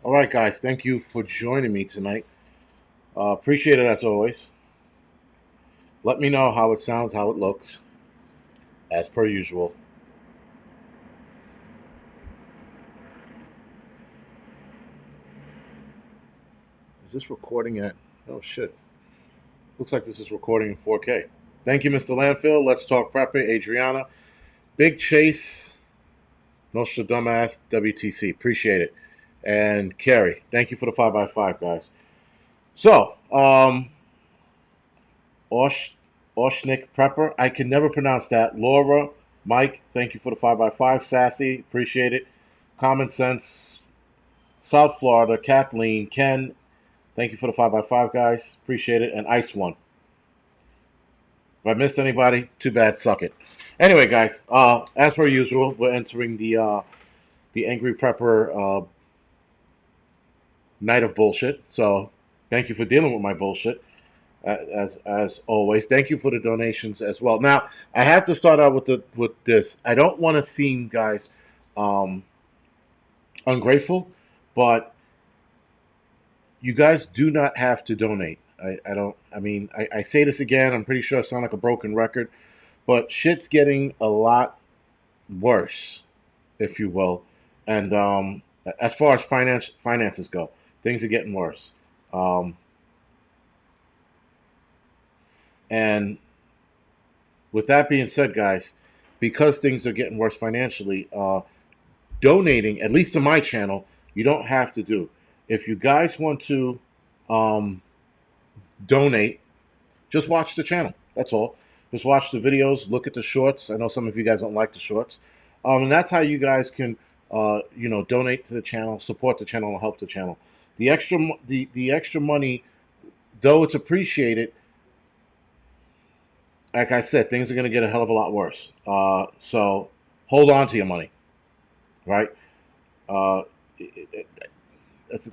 All right, guys. Thank you for joining me tonight. Appreciate it as always. Let me know how it sounds, how it looks, as per usual. Is this recording at? Oh shit! Looks like this is recording in 4K. Thank you, Mr. Landfill. Let's talk prepper, Adriana, Big Chase, Nostra Dumbass, WTC. Appreciate it, and Carrie. Thank you for the 5x5, guys. So, Osh, Oshnik Prepper. I can never pronounce that. Laura, Mike, thank you for the 5x5. Sassy, appreciate it. Common Sense, South Florida, Kathleen, Ken, thank you for the 5x5, guys. Appreciate it. And Ice One. If I missed anybody, too bad. Suck it. Anyway, guys, as per usual, we're entering the Angry Prepper night of bullshit. So thank you for dealing with my bullshit. As always. Thank you for the donations as well. Now I have to start out with this. I don't want to seem, guys, um, ungrateful, but you guys do not have to donate. I don't. I mean, I say this again. I'm pretty sure I sound like a broken record, but shit's getting a lot worse, if you will. And as far as finances go, things are getting worse. Um, and with that being said, guys, because things are getting worse financially, donating, at least to my channel, you don't have to do. If you guys want to um, donate, just watch the channel. That's all. Just watch the videos, look at the shorts. I know some of you guys don't like the shorts. And that's how you guys can, donate to the channel, support the channel, and help the channel. The extra money, though it's appreciated, like I said, things are going to get a hell of a lot worse. So hold on to your money, right? Uh,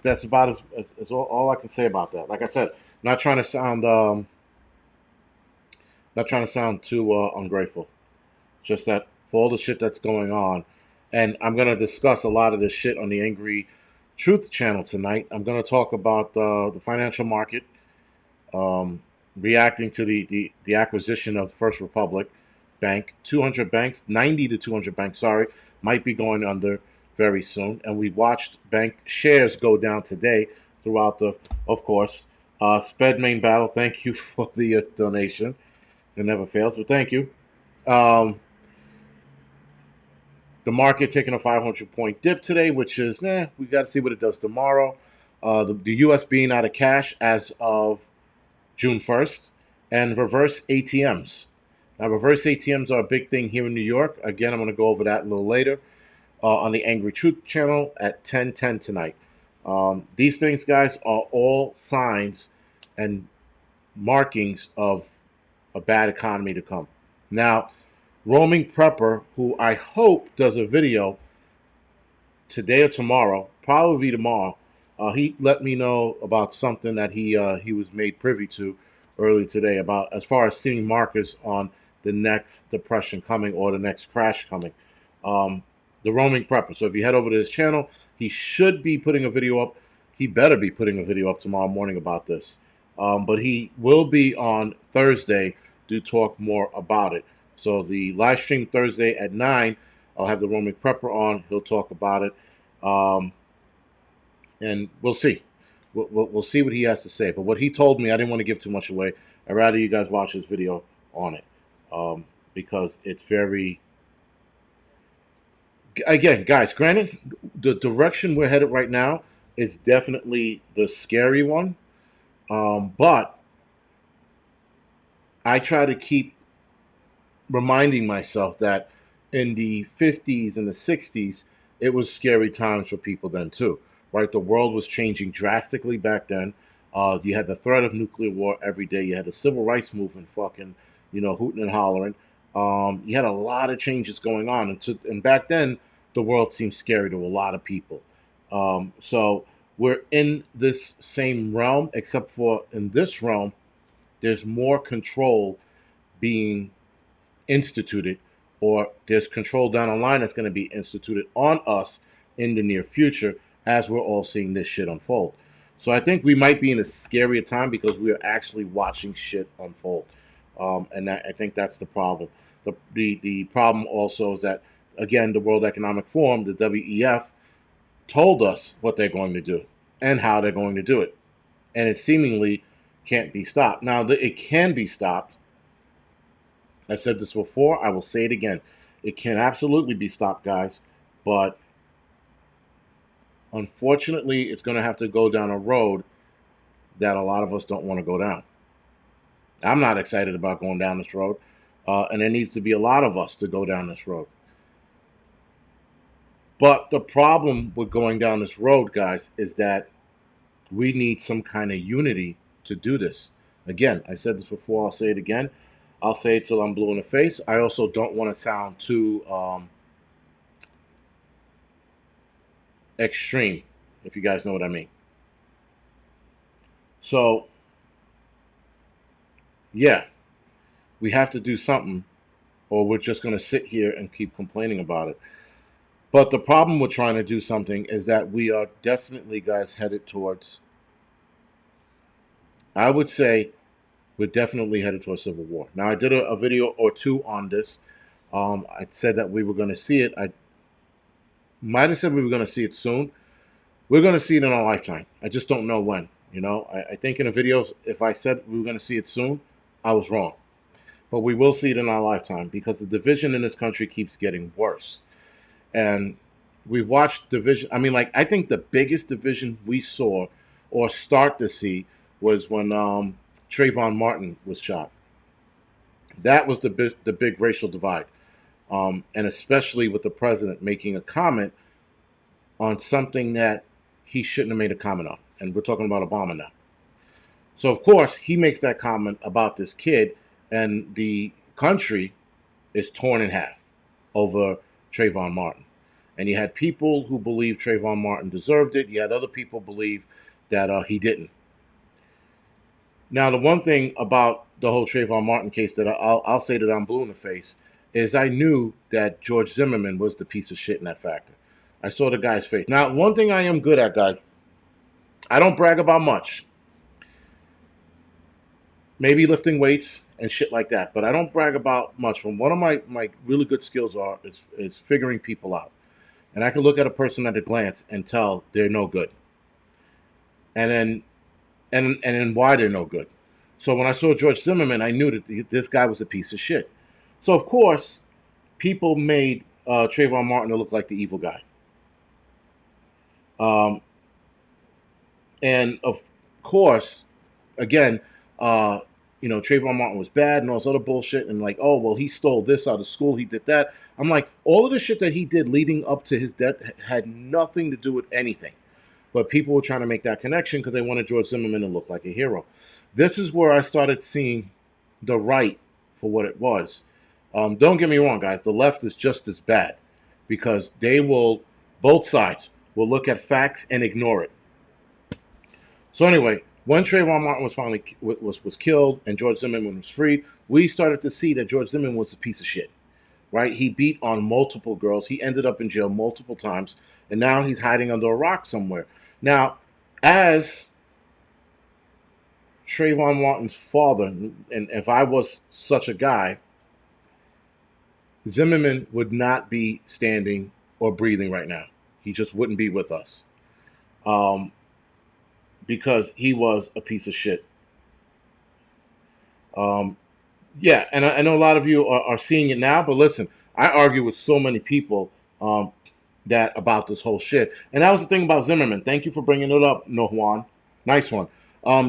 that's about as all I can say about that. Like I said, not trying to sound too ungrateful. Just that for all the shit that's going on, and I'm gonna discuss a lot of this shit on the Angry Truth channel tonight. I'm gonna talk about the financial market, reacting to the acquisition of First Republic Bank. 200 banks, 90 to 200 banks. Sorry, might be going under very soon. And we watched bank shares go down today throughout of course, Sped main battle. Thank you for the donation. It never fails, but thank you. Um, the market taking a 500-point dip today, which is, we got to see what it does tomorrow. The U.S. being out of cash as of June 1st, and reverse ATMs. Now, reverse ATMs are a big thing here in New York. Again, I'm going to go over that a little later on the Angry Truth channel at 10:10 tonight. These things, guys, are all signs and markings of a bad economy to come. Now, Roaming Prepper, who I hope does a video today or tomorrow, probably tomorrow, he let me know about something that he was made privy to early today about as far as seeing markers on the next depression coming or the next crash coming. Um, the Roaming Prepper. So if you head over to his channel, he should be putting a video up. He better be putting a video up tomorrow morning about this. But he will be on Thursday to talk more about it. So the live stream Thursday at 9, I'll have the Roaming Prepper on. He'll talk about it. Um, and we'll see. We'll see what he has to say. But what he told me, I didn't want to give too much away. I'd rather you guys watch this video on it because it's very. Again, guys, granted, the direction we're headed right now is definitely the scary one. But I try to keep reminding myself that in the 50s and the 60s, it was scary times for people then too, right? The world was changing drastically back then. You had the threat of nuclear war every day. You had the civil rights movement fucking, hooting and hollering. You had a lot of changes going on. And back then, the world seemed scary to a lot of people. So we're in this same realm, except for in this realm, there's more control being instituted, or there's control down the line that's going to be instituted on us in the near future as we're all seeing this shit unfold. So I think we might be in a scarier time because we are actually watching shit unfold, and I think that's the problem. The problem also is that, again, the World Economic Forum, the WEF, told us what they're going to do and how they're going to do it, and it seemingly can't be stopped. Now, it can be stopped. I said this before. I will say it again. It can absolutely be stopped, guys, but unfortunately, it's going to have to go down a road that a lot of us don't want to go down. I'm not excited about going down this road, and there needs to be a lot of us to go down this road. But the problem with going down this road, guys, is that we need some kind of unity to do this. Again, I said this before, I'll say it again. I'll say it till I'm blue in the face. I also don't want to sound too extreme, if you guys know what I mean. So, yeah, we have to do something, or we're just going to sit here and keep complaining about it. But the problem with trying to do something is that we are definitely, guys, headed towards, I would say, we're definitely headed towards civil war. Now, I did a video or two on this. I said that we were going to see it. I might have said we were going to see it soon. We're going to see it in our lifetime. I just don't know when. You know, I think in the videos, if I said we were going to see it soon, I was wrong. But we will see it in our lifetime because the division in this country keeps getting worse. And we've watched division. I mean, like, I think the biggest division we saw or start to see was when Trayvon Martin was shot. That was the big racial divide. And especially with the president making a comment on something that he shouldn't have made a comment on. And we're talking about Obama now. So, of course, he makes that comment about this kid, and the country is torn in half over Trayvon Martin. And you had people who believed Trayvon Martin deserved it. You had other people believe that he didn't. Now, the one thing about the whole Trayvon Martin case that I'll say that I'm blue in the face is I knew that George Zimmerman was the piece of shit in that factor. I saw the guy's face. Now, one thing I am good at, guys, I don't brag about much. Maybe lifting weights and shit like that, but I don't brag about much. From one of my really good skills is figuring people out. And I can look at a person at a glance and tell they're no good. And then why they're no good. So when I saw George Zimmerman, I knew that this guy was a piece of shit. So, of course, people made Trayvon Martin to look like the evil guy. And, of course, again, Trayvon Martin was bad and all this other bullshit. And like, oh, well, he stole this out of school. He did that. I'm like, all of the shit that he did leading up to his death had nothing to do with anything. But people were trying to make that connection because they wanted George Zimmerman to look like a hero. This is where I started seeing the right for what it was. Don't get me wrong, guys. The left is just as bad because both sides will look at facts and ignore it. So anyway, when Trayvon Martin was finally was killed and George Zimmerman was freed, we started to see that George Zimmerman was a piece of shit. Right? He beat on multiple girls. He ended up in jail multiple times, and now he's hiding under a rock somewhere. Now, as Trayvon Martin's father, and if I was such a guy, Zimmerman would not be standing or breathing right now. He just wouldn't be with us. Because he was a piece of shit. Yeah, and I know a lot of you are seeing it now, but listen, I argue with so many people that about this whole shit. And that was the thing about Zimmerman. Thank you for bringing it up, No Juan. Nice one.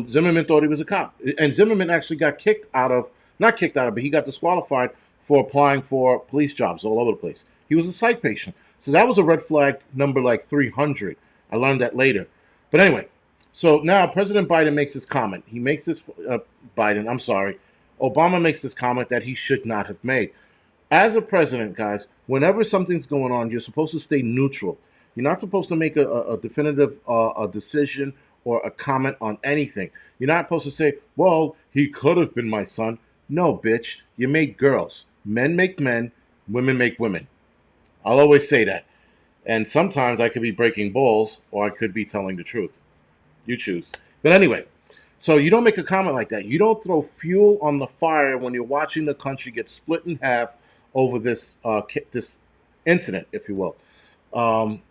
Zimmerman thought he was a cop. And Zimmerman actually got not kicked out of, but he got disqualified for applying for police jobs all over the place. He was a psych patient. So that was a red flag number like 300. I learned that later. But anyway, so now President Biden makes this comment. He makes this, Obama makes this comment that he should not have made. As a president, guys, whenever something's going on, you're supposed to stay neutral. You're not supposed to make a definitive a decision or a comment on anything. You're not supposed to say, well, he could have been my son. No, bitch. You make girls. Men make men. Women make women. I'll always say that. And sometimes I could be breaking balls or I could be telling the truth. You choose. But anyway, so you don't make a comment like that. You don't throw fuel on the fire when you're watching the country get split in half over this incident, if you will. Um,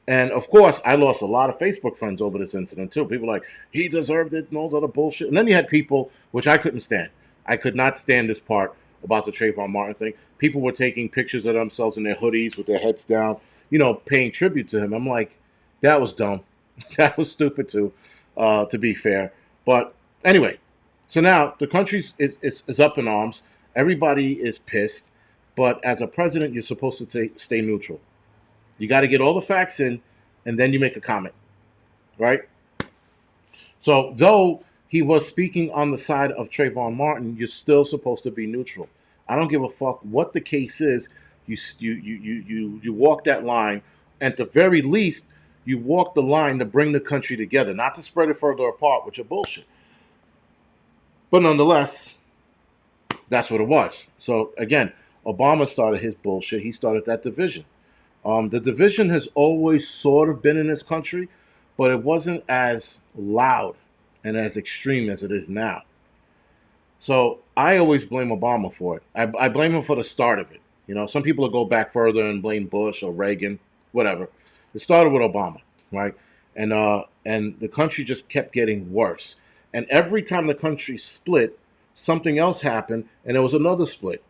and of course, I lost a lot of Facebook friends over this incident too. People like, he deserved it and all that other bullshit. And then you had people, which I couldn't stand. I could not stand this part about the Trayvon Martin thing. People were taking pictures of themselves in their hoodies with their heads down, paying tribute to him. I'm like, that was dumb. That was stupid too, to be fair. But anyway, so now the country is up in arms. Everybody is pissed. But as a president, you're supposed to stay neutral. You got to get all the facts in, and then you make a comment, right? So, though he was speaking on the side of Trayvon Martin, you're still supposed to be neutral. I don't give a fuck what the case is. You walk that line. At the very least, you walk the line to bring the country together, not to spread it further apart, which are bullshit. But nonetheless, that's what it was. So again, Obama started his bullshit. He started that division. The division has always sort of been in this country, but it wasn't as loud and as extreme as it is now. So I always blame Obama for it. I blame him for the start of it. Some people will go back further and blame Bush or Reagan, whatever. It started with Obama, right? And the country just kept getting worse. And every time the country split, something else happened, and there was another split.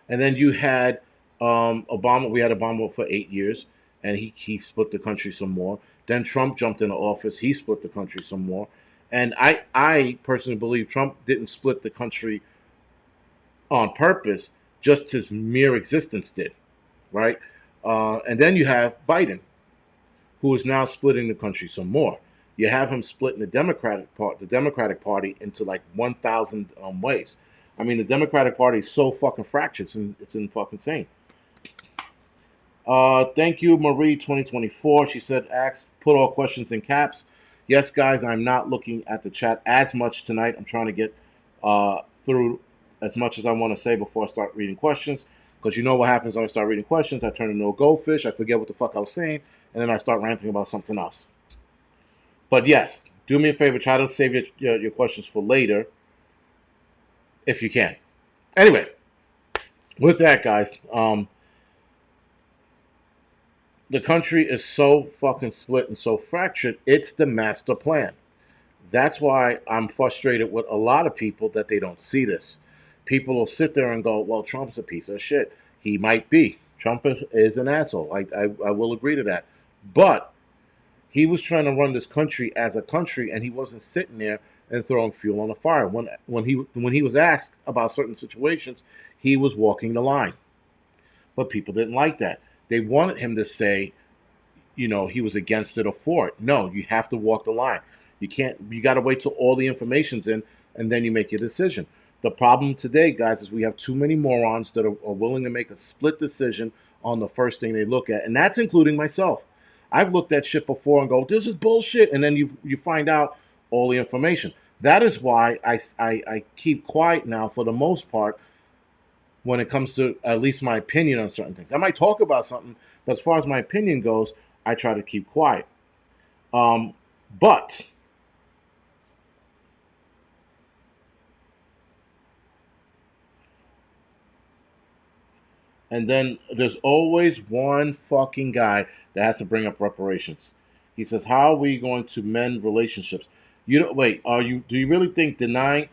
And then you had Obama. We had Obama for 8 years, and he split the country some more. Then Trump jumped into office. He split the country some more. And I personally believe Trump didn't split the country on purpose. Just his mere existence did, right? And then you have Biden, who is now splitting the country some more. You have him splitting the Democratic Party into like 1,000 ways. I mean, the Democratic Party is so fucking fractured. It's in fucking insane. Thank you, Marie 2024. She said, put all questions in caps. Yes, guys, I'm not looking at the chat as much tonight. I'm trying to get through as much as I want to say before I start reading questions. Because you know what happens when I start reading questions. I turn into a goldfish. I forget what the fuck I was saying. And then I start ranting about something else. But yes, do me a favor. Try to save your questions for later. If you can. Anyway, with that, guys, the country is so fucking split and so fractured. It's the master plan. That's why I'm frustrated with a lot of people that they don't see this. People will sit there and go, well, Trump's a piece of shit. He might be. Trump is an asshole. I will agree to that. But he was trying to run this country as a country, and he wasn't sitting there and throwing fuel on the fire. When he was asked about certain situations, he was walking the line. But people didn't like that. They wanted him to say, he was against it or for it. No, you have to walk the line. You got to wait till all the information's in, and then you make your decision. The problem today, guys, is we have too many morons that are willing to make a split decision on the first thing they look at, and that's including myself. I've looked at shit before and go, this is bullshit, and then you find out all the information. That is why I keep quiet now for the most part when it comes to at least my opinion on certain things. I might talk about something, but as far as my opinion goes, I try to keep quiet. But and then there's always one fucking guy that has to bring up reparations. He says, how are we going to mend relationships? Do you really think denying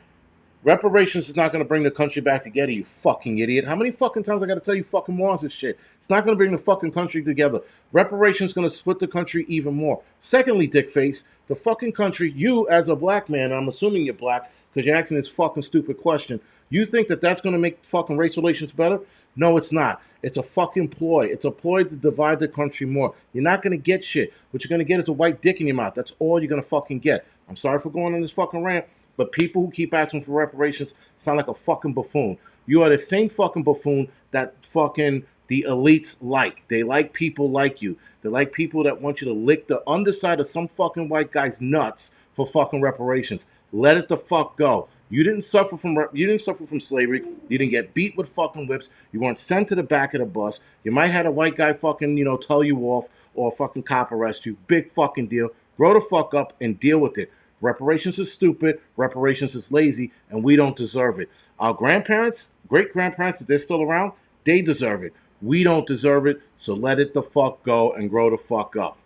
reparations is not going to bring the country back together, you fucking idiot? How many fucking times I got to tell you fucking morons this shit? It's not going to bring the fucking country together. Reparations is going to split the country even more. Secondly, dickface, the fucking country, you as a black man, I'm assuming you're black because you're asking this fucking stupid question, you think that that's going to make fucking race relations better? No, it's not. It's a fucking ploy. It's a ploy to divide the country more. You're not going to get shit. What you're going to get is a white dick in your mouth. That's all you're going to fucking get. I'm sorry for going on this fucking rant, but people who keep asking for reparations sound like a fucking buffoon. You are the same fucking buffoon that fucking the elites like. They like people like you. They like people that want you to lick the underside of some fucking white guy's nuts for fucking reparations. Let it the fuck go. You didn't suffer from slavery. You didn't get beat with fucking whips. You weren't sent to the back of the bus. You might have had a white guy fucking tell you off or a fucking cop arrest you. Big fucking deal. Grow the fuck up and deal with it. Reparations is stupid. Reparations is lazy, and we don't deserve it. Our grandparents, great grandparents, if they're still around, they deserve it. We don't deserve it. So let it the fuck go and grow the fuck up.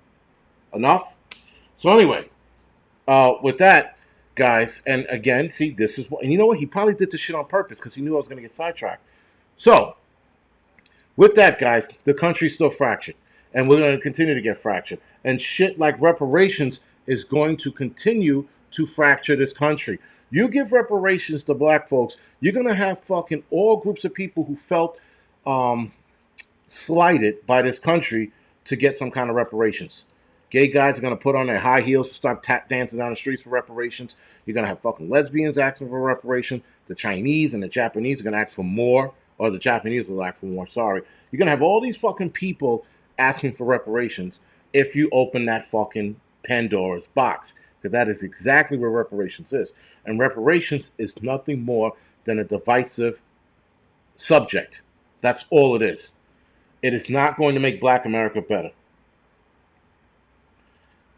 Enough. So anyway, with that, guys, and again, see, this is what, and you know what? He probably did this shit on purpose because he knew I was going to get sidetracked. So, with that, guys, the country's still fractured, and we're going to continue to get fractured. And shit like reparations is going to continue to fracture this country. You give reparations to black folks, you're going to have fucking all groups of people who felt slighted by this country to get some kind of reparations. Gay guys are going to put on their high heels to start tap dancing down the streets for reparations. You're going to have fucking lesbians asking for reparations. The Chinese and the Japanese are going to ask for more. Or the Japanese will ask for more, sorry. You're going to have all these fucking people asking for reparations if you open that fucking Pandora's box. Because that is exactly where reparations is. And reparations is nothing more than a divisive subject. That's all it is. It is not going to make black America better.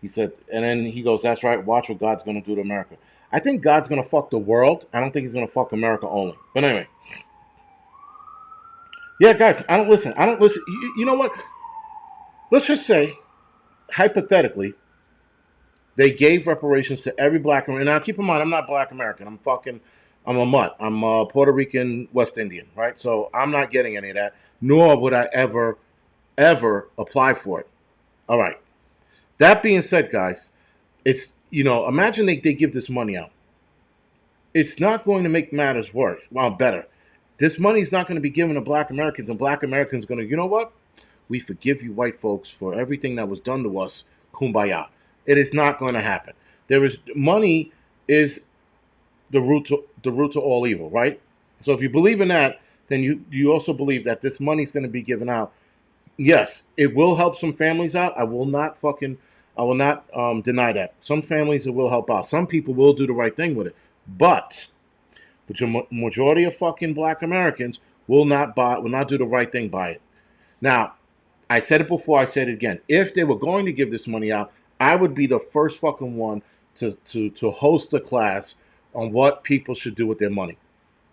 He said, and then he goes, that's right, watch what God's going to do to America. I think God's going to fuck the world. I don't think he's going to fuck America only. But anyway. Yeah, guys, I don't listen. You know what? Let's just say, hypothetically, they gave reparations to every black American. Now, keep in mind, I'm not black American. I'm a mutt. I'm a Puerto Rican West Indian, right? So I'm not getting any of that, nor would I ever apply for it. All right. That being said, guys, it's, imagine they give this money out. It's not going to make matters worse. Well, better. This money is not going to be given to black Americans, and black Americans are going to, you know what? We forgive you white folks for everything that was done to us. Kumbaya. It is not going to happen. Money is the root to all evil, right? So if you believe in that, then you also believe that this money is going to be given out. Yes, it will help some families out. I will not deny that. Some families it will help out. Some people will do the right thing with it. But the majority of fucking black Americans will not do the right thing by it. Now, I said it before, I said it again. If they were going to give this money out, I would be the first fucking one to host a class on what people should do with their money.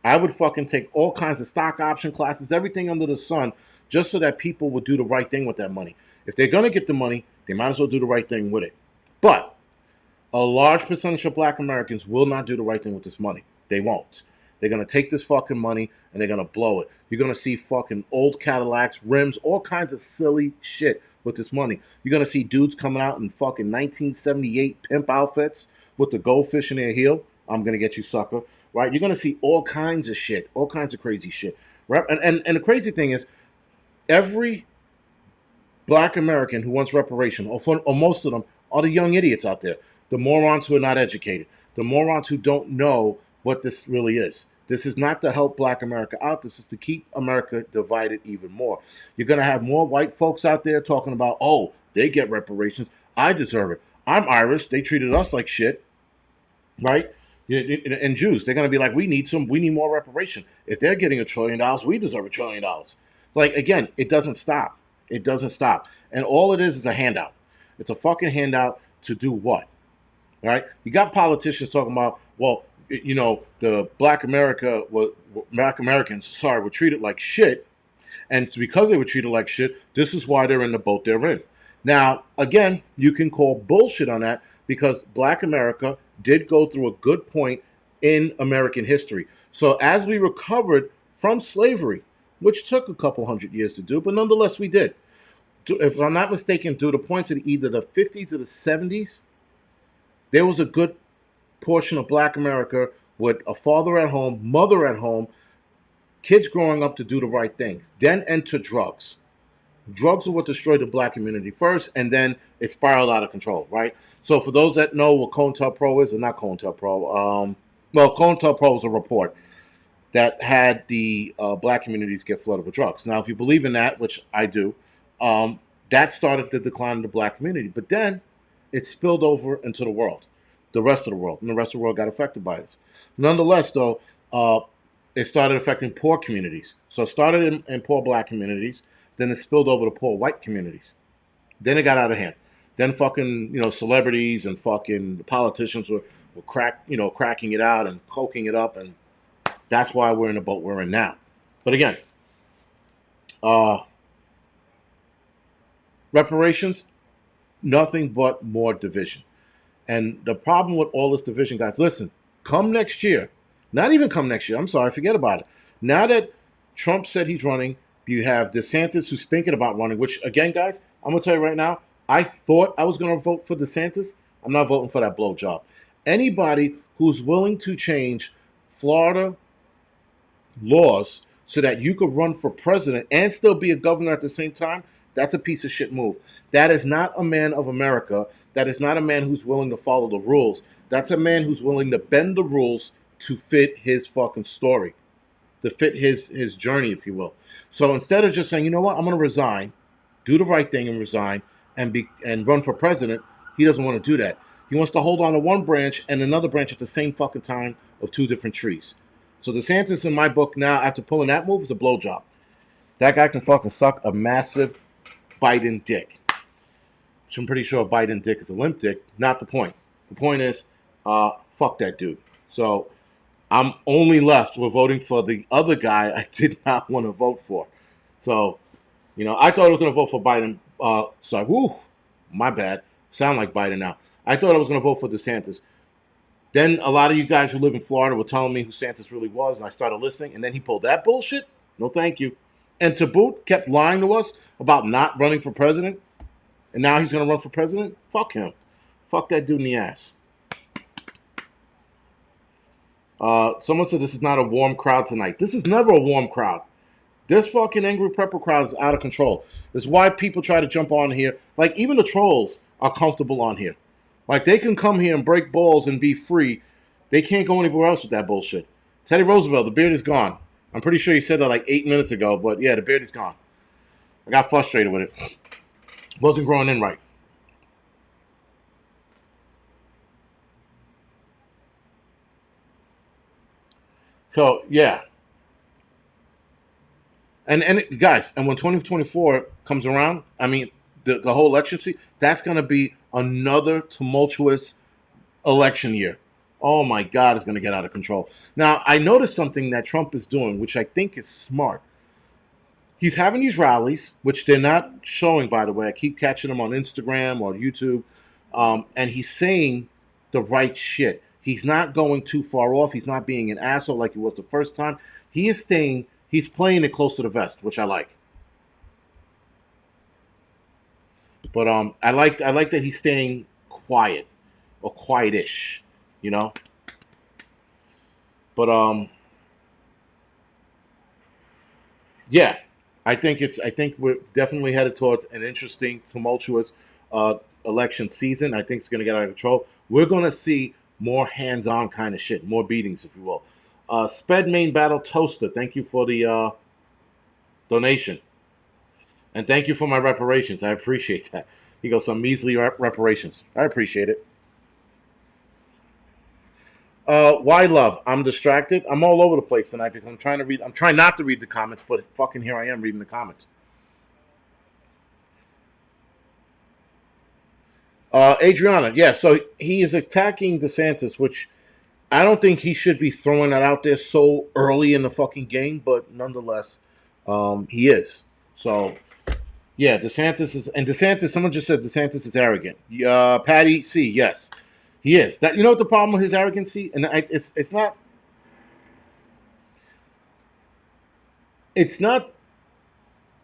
I would fucking take all kinds of stock option classes, everything under the sun, just so that people would do the right thing with that money. If they're going to get the money, they might as well do the right thing with it. But a large percentage of black Americans will not do the right thing with this money. They won't. They're going to take this fucking money and they're going to blow it. You're going to see fucking old Cadillacs, rims, all kinds of silly shit with this money. You're going to see dudes coming out in fucking 1978 pimp outfits with the goldfish in their heel. I'm going to get you, sucker. Right? You're going to see all kinds of shit, all kinds of crazy shit. Right? And the crazy thing is, every black American who wants reparation, or most of them, are the young idiots out there. The morons who are not educated. The morons who don't know what this really is. This is not to help black America out. This is to keep America divided even more. You're going to have more white folks out there talking about, oh, they get reparations. I deserve it. I'm Irish. They treated us like shit. Right? And Jews, they're going to be like, we need more reparation. If they're getting $1 trillion, we deserve $1 trillion. Like, again, it doesn't stop. It doesn't stop. And all it is a handout. It's a fucking handout to do what? Right? You got politicians talking about, well, the black Americans, were treated like shit. And it's because they were treated like shit, this is why they're in the boat they're in. Now, again, you can call bullshit on that because black America did go through a good point in American history. So as we recovered from slavery, which took a couple hundred years to do, but nonetheless we did. If I'm not mistaken, through the points of either the 50s or the 70s, there was a good portion of black America with a father at home, mother at home, kids growing up to do the right things. Then enter drugs. Drugs are what destroyed the black community first, and then it spiraled out of control, right? So for those that know what COINTELPRO is, or not COINTELPRO, COINTELPRO is a report that had the black communities get flooded with drugs. Now, if you believe in that, which I do, that started the decline of the black community. But then it spilled over into the world. the rest of the world, and the rest of the world got affected by this. Nonetheless, though, it started affecting poor communities. So it started in poor black communities, then it spilled over to poor white communities. Then it got out of hand. Then fucking, celebrities and fucking politicians were cracking it out and coking it up, and that's why we're in the boat we're in now. But again, uh, reparations, nothing but more division. And the problem with all this division, guys, listen, come next year, not even come next year, I'm sorry, forget about it. Now that Trump said he's running, you have DeSantis who's thinking about running, which, again, guys, I'm going to tell you right now, I thought I was going to vote for DeSantis. I'm not voting for that blowjob. Anybody who's willing to change Florida laws so that you could run for president and still be a governor at the same time, that's a piece of shit move. That is not a man of America. That is not a man who's willing to follow the rules. That's a man who's willing to bend the rules to fit his fucking story, to fit his journey, if you will. So instead of just saying, you know what, I'm going to resign, do the right thing and resign and run for president, he doesn't want to do that. He wants to hold on to one branch and another branch at the same fucking time of two different trees. So DeSantis, in my book now, after pulling that move, is a blowjob. That guy can fucking suck a massive Biden dick. Which I'm pretty sure a Biden dick is a limp dick. Not the point. The point is, fuck that dude. So I'm only left with voting for the other guy I did not want to vote for. So, I thought I was going to vote for Biden. Sorry, my bad. Sound like Biden now. I thought I was going to vote for DeSantis. Then a lot of you guys who live in Florida were telling me who DeSantis really was, and I started listening, and then he pulled that bullshit? No, thank you. And to boot, kept lying to us about not running for president, and now he's going to run for president? Fuck him. Fuck that dude in the ass. Someone said this is not a warm crowd tonight. This is never a warm crowd. This fucking Angryprepper crowd is out of control. That's why people try to jump on here. Like, even the trolls are comfortable on here. Like, they can come here and break balls and be free. They can't go anywhere else with that bullshit. Teddy Roosevelt, the beard is gone. I'm pretty sure he said that like 8 minutes ago, but yeah, the beard is gone. I got frustrated with it. Wasn't growing in right. So, yeah. And guys, and when 2024 comes around, I mean, the whole election season, that's going to be another tumultuous election year. Oh my God, it's going to get out of control. Now, I noticed something that Trump is doing, which I think is smart. He's having these rallies, which they're not showing, by the way. I keep catching them on Instagram or YouTube. And he's saying the right shit. He's not going too far off. He's not being an asshole like he was the first time. He's playing it close to the vest, which I like. But I like that he's staying quiet or quietish, you know. But yeah, I think we're definitely headed towards an interesting, tumultuous election season. I think it's going to get out of control. We're going to see more hands-on kind of shit, more beatings, if you will. Sped Main Battle Toaster, thank you for the donation. And thank you for my reparations. I appreciate that. He goes, some measly reparations. I appreciate it. Why love? I'm distracted. I'm all over the place tonight because I'm trying to read. I'm trying not to read the comments, but fucking here I am reading the comments. Adriana, yeah, so he is attacking DeSantis, which I don't think he should be throwing that out there so early in the fucking game, but nonetheless, he is. So, yeah, DeSantis, someone just said DeSantis is arrogant. Patty C, yes, he is. That, you know what the problem with his arrogancy? And it's not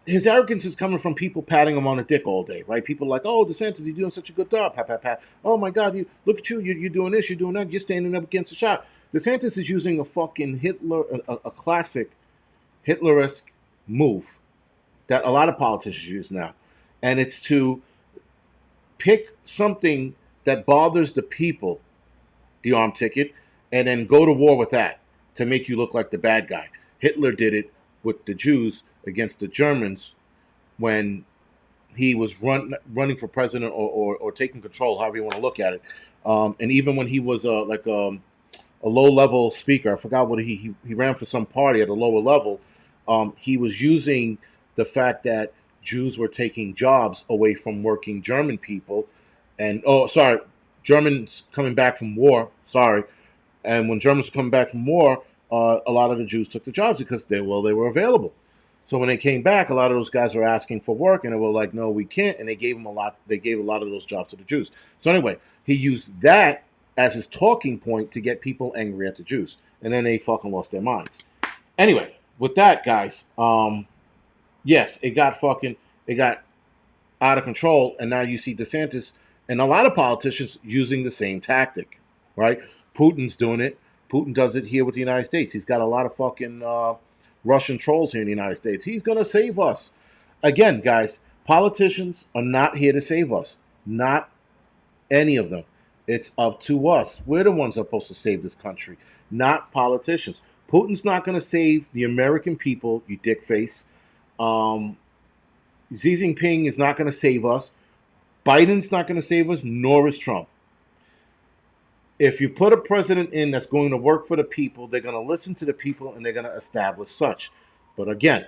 his arrogance is coming from people patting him on the dick all day, right? People are like, oh, DeSantis, you're doing such a good job, pat, pat, pat. Oh my God, look at you, you're doing this, you're doing that, you're standing up against the shot. DeSantis is using a fucking a classic Hitler-esque move that a lot of politicians use now, and it's to pick something that bothers the people, the arm ticket, and then go to war with that to make you look like the bad guy. Hitler did it with the Jews against the Germans when he was running for president or taking control, however you want to look at it. And even when he was a low level speaker, I forgot what he ran for some party at a lower level. He was using the fact that Jews were taking jobs away from working German people, and Germans coming back from war. Sorry, and when Germans were coming back from war, a lot of the Jews took the jobs because they were available. So when they came back, a lot of those guys were asking for work, and they were like, "No, we can't." And they gave them a lot. They gave a lot of those jobs to the Jews. So anyway, he used that as his talking point to get people angry at the Jews, and then they fucking lost their minds. Anyway, with that, guys, yes, it got out of control, and now you see DeSantis and a lot of politicians using the same tactic, right? Putin's doing it. Putin does it here with the United States. He's got a lot of fucking Russian trolls here in the United States. He's going to save us. Again, guys, politicians are not here to save us. Not any of them. It's up to us. We're the ones that are supposed to save this country, not politicians. Putin's not going to save the American people, you dick face. Xi Jinping is not going to save us. Biden's not going to save us, nor is Trump. If you put a president in that's going to work for the people, they're going to listen to the people and they're going to establish such. But again,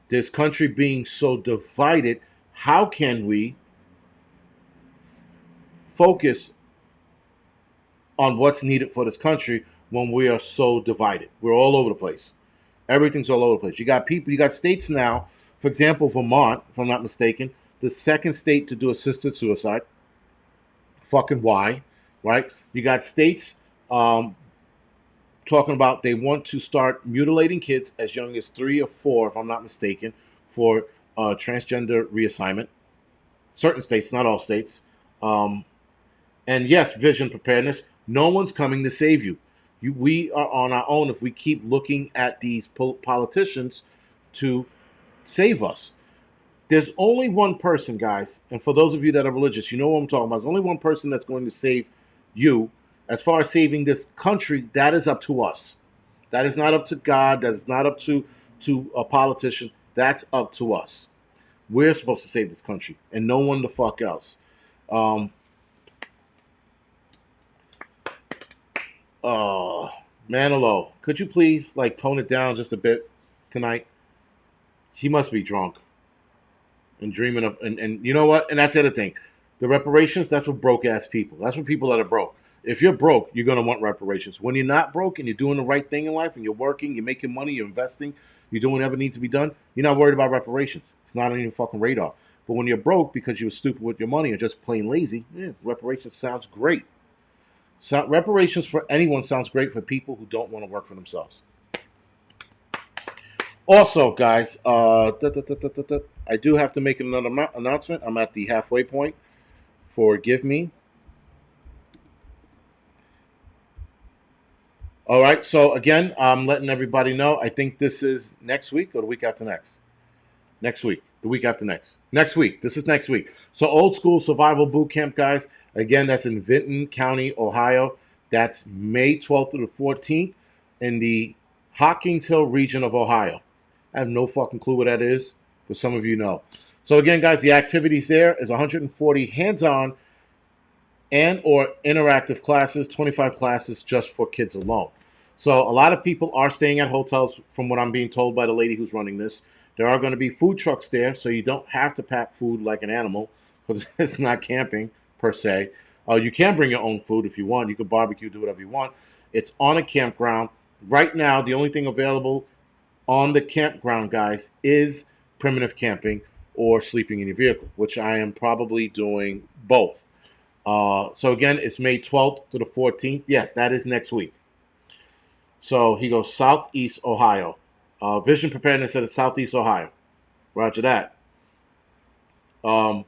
this country being so divided, how can we focus on what's needed for this country when we are so divided? We're all over the place. Everything's all over the place. You got states now, for example, Vermont, if I'm not mistaken, the second state to do assisted suicide. Fucking why, right? You got states talking about they want to start mutilating kids as young as 3 or 4, if I'm not mistaken, for transgender reassignment. Certain states, not all states. And yes, vision preparedness. No one's coming to save you. We are on our own if we keep looking at these politicians to save us. There's only one person, guys, and for those of you that are religious, you know what I'm talking about. There's only one person that's going to save you. As far as saving this country, that is up to us. That is not up to God. That is not up to a politician. That's up to us. We're supposed to save this country, and no one the fuck else. Manilow, could you please tone it down just a bit tonight? He must be drunk and dreaming of, and you know what? And that's the other thing. The reparations, that's for broke ass people. That's for people that are broke. If you're broke, you're going to want reparations. When you're not broke and you're doing the right thing in life and you're working, you're making money, you're investing, you're doing whatever needs to be done, you're not worried about reparations. It's not on your fucking radar. But when you're broke because you were stupid with your money or just plain lazy, reparations sounds great. So reparations for anyone sounds great for people who don't want to work for themselves. Also, guys, I do have to make another announcement. I'm at the halfway point. Forgive me. All right. So again, I'm letting everybody know. I think this is next week or the week after next. Next week. The week after next. Next week. This is next week. So Old School Survival Boot Camp, guys. Again, that's in Vinton County, Ohio. That's May 12th through the 14th in the Hawkins Hill region of Ohio. I have no fucking clue what that is, but some of you know. So again, guys, the activities there is 140 hands-on and or interactive classes, 25 classes just for kids alone. So a lot of people are staying at hotels from what I'm being told by the lady who's running this. There are going to be food trucks there, so you don't have to pack food like an animal because it's not camping per se. You can bring your own food if you want. You can barbecue, do whatever you want. It's on a campground. Right now, the only thing available on the campground, guys, is primitive camping or sleeping in your vehicle, which I am probably doing both. So again, it's May 12th to the 14th. Yes, that is next week. So he goes Southeast Ohio. Vision Preparedness at Southeast Ohio. Roger that. Glamping